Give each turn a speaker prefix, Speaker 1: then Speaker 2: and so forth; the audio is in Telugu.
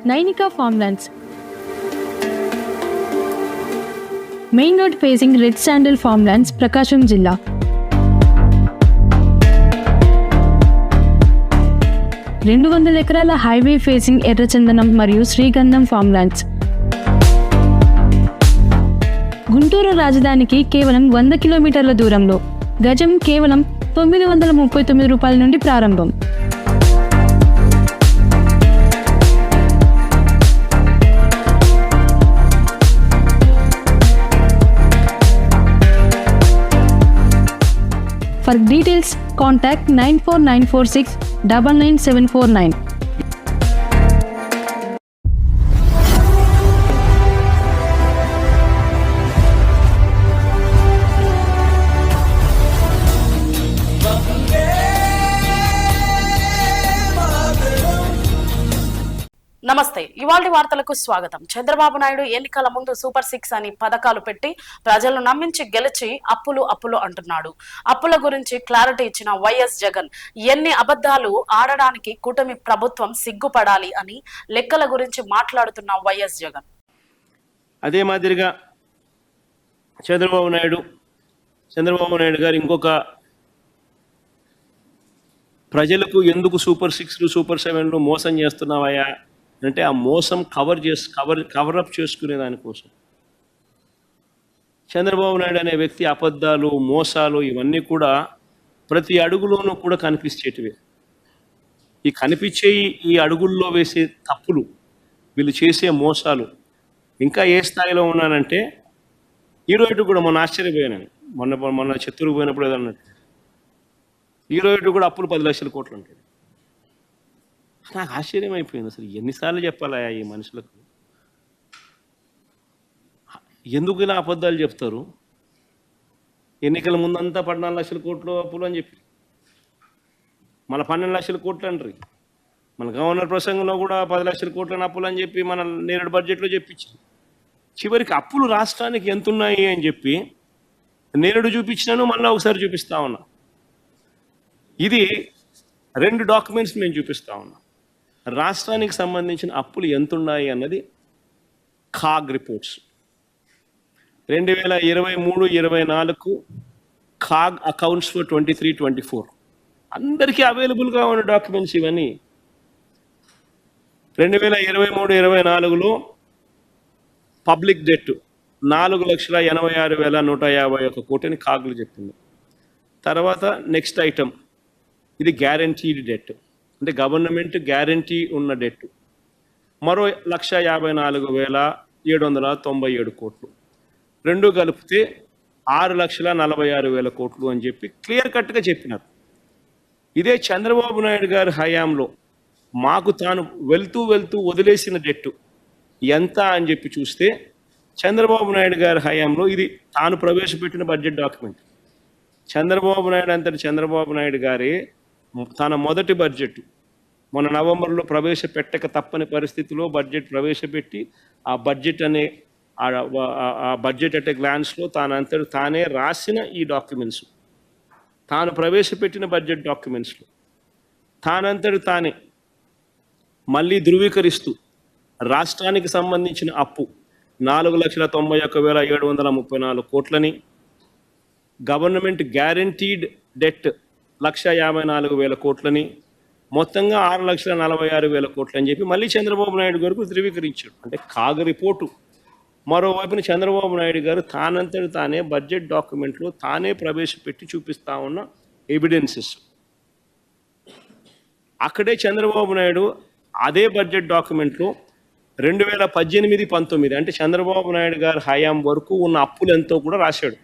Speaker 1: Nainika Farmlands. Main road facing Red Sandal Farmlands, Prakasham Jilla. రెండు వందల ఎకరాల హైవే ఫేసింగ్ ఎర్రచందనం మరియు శ్రీగంధం ఫార్మ్లాండ్స్. గుంటూరు రాజధానికి కేవలం 100 కిలోమీటర్ల దూరంలో. గజం కేవలం 939 రూపాయల నుండి ప్రారంభం. For details, contact 94946 99749.
Speaker 2: నమస్తే. ఇవాల్టి వార్తలకు స్వాగతం. చంద్రబాబు నాయుడు ఎన్నికల ముందు సూపర్ 6 అని పథకాలు పెట్టి ప్రజలను నమ్మించి గెలిచి అప్పులు అంటున్నాడు. అప్పుల గురించి క్లారిటీ ఇచ్చిన వైఎస్ జగన్ ఎన్ని అబద్ధాలు ఆడడానికి కూటమి ప్రభుత్వం సిగ్గుపడాలి అని లెక్కల గురించి మాట్లాడుతున్న వైఎస్ జగన్.
Speaker 3: అదే మాదిరిగా చంద్రబాబు నాయుడు గారు ఇంకొక ప్రజలకు ఎందుకు సూపర్ 6లు సూపర్ 7లు మోసం చేస్తున్నావయ్యా అంటే ఆ మోసం కవరప్ చేసుకునే దానికోసం చంద్రబాబు నాయుడు అనే వ్యక్తి అబద్ధాలు మోసాలు ఇవన్నీ కూడా ప్రతి అడుగులోనూ కూడా కనిపించేటివే. ఈ అడుగుల్లో వేసే తప్పులు, వీళ్ళు చేసే మోసాలు ఇంకా ఏ స్థాయిలో ఉన్నానంటే ఈరోజు కూడా మొన్న ఆశ్చర్యపోయాను. మొన్న చిత్తూరుకు పోయినప్పుడు ఏదన్నట్టు ఈరోజు కూడా అప్పులు 10 లక్షల కోట్లు ఉంటాయి. నాకు ఆశ్చర్యం అయిపోయింది. అసలు ఎన్నిసార్లు చెప్పాలా ఈ మనుషులకు? ఎందుకు ఇలా అబద్ధాలు చెప్తారు? ఎన్నికల ముందంతా 14 లక్షల కోట్లు అప్పులు అని చెప్పి మన 12 లక్షల కోట్లు అంటారు. మన గవర్నర్ ప్రసంగంలో కూడా 10 లక్షల కోట్ల అప్పులు అని చెప్పి మన నేరేడు బడ్జెట్లో చెప్పించింది. చివరికి అప్పులు రాష్ట్రానికి ఎంత ఉన్నాయి అని చెప్పి నేరేడు చూపించినాను, మళ్ళీ ఒకసారి చూపిస్తా ఉన్నా. ఇది 2 డాక్యుమెంట్స్ నేను చూపిస్తా ఉన్నా. రాష్ట్రానికి సంబంధించిన అప్పులు ఎంత ఉన్నాయి అన్నది CAG reports 2023-24 CAG accounts for 23-24 అందరికీ అవైలబుల్గా ఉన్న డాక్యుమెంట్స్ ఇవన్నీ. 2023-24లో పబ్లిక్ డెట్ 4,86,151 కోటిని కాగ్లు చెప్పింది. తర్వాత నెక్స్ట్ ఐటమ్, ఇది గ్యారంటీడ్ డెట్, అంటే గవర్నమెంట్ గ్యారంటీ ఉన్న డెట్ మరో 1,54,797 కోట్లు, రెండు కలిపితే 6,46,000 కోట్లు అని చెప్పి క్లియర్ కట్గా చెప్పినారు. ఇదే చంద్రబాబు నాయుడు గారి హయాంలో మాకు తాను వెళ్తూ వదిలేసిన డెట్ ఎంత అని చెప్పి చూస్తే చంద్రబాబు నాయుడు గారి హయాంలో ఇది తాను ప్రవేశపెట్టిన బడ్జెట్ డాక్యుమెంట్. చంద్రబాబు నాయుడు గారే తన మొదటి బడ్జెట్ మొన్న నవంబర్లో ప్రవేశపెట్టక తప్పని పరిస్థితిలో బడ్జెట్ ప్రవేశపెట్టి ఆ బడ్జెట్ అట్ గ్లాన్స్లో తానే రాసిన ఈ డాక్యుమెంట్స్, తాను ప్రవేశపెట్టిన బడ్జెట్ డాక్యుమెంట్స్లో తానే మళ్ళీ ధృవీకరిస్తూ రాష్ట్రానికి సంబంధించిన అప్పు 4,91,734 కోట్లని, గవర్నమెంట్ గ్యారంటీడ్ డెట్ 1,54,000 కోట్లని, మొత్తంగా 6,46,000 కోట్లు అని చెప్పి మళ్ళీ చంద్రబాబు నాయుడు గారికి ధృవీకరించాడు. అంటే కాగ్ రిపోర్టు. మరోవైపున చంద్రబాబు నాయుడు గారు తానే బడ్జెట్ డాక్యుమెంట్లో తానే ప్రవేశపెట్టి చూపిస్తా ఉన్న ఎవిడెన్సెస్. అక్కడే చంద్రబాబు నాయుడు అదే బడ్జెట్ డాక్యుమెంట్లో 2018-19 అంటే చంద్రబాబు నాయుడు గారి హయాం వరకు ఉన్న అప్పులు ఎంతో కూడా రాశాడు.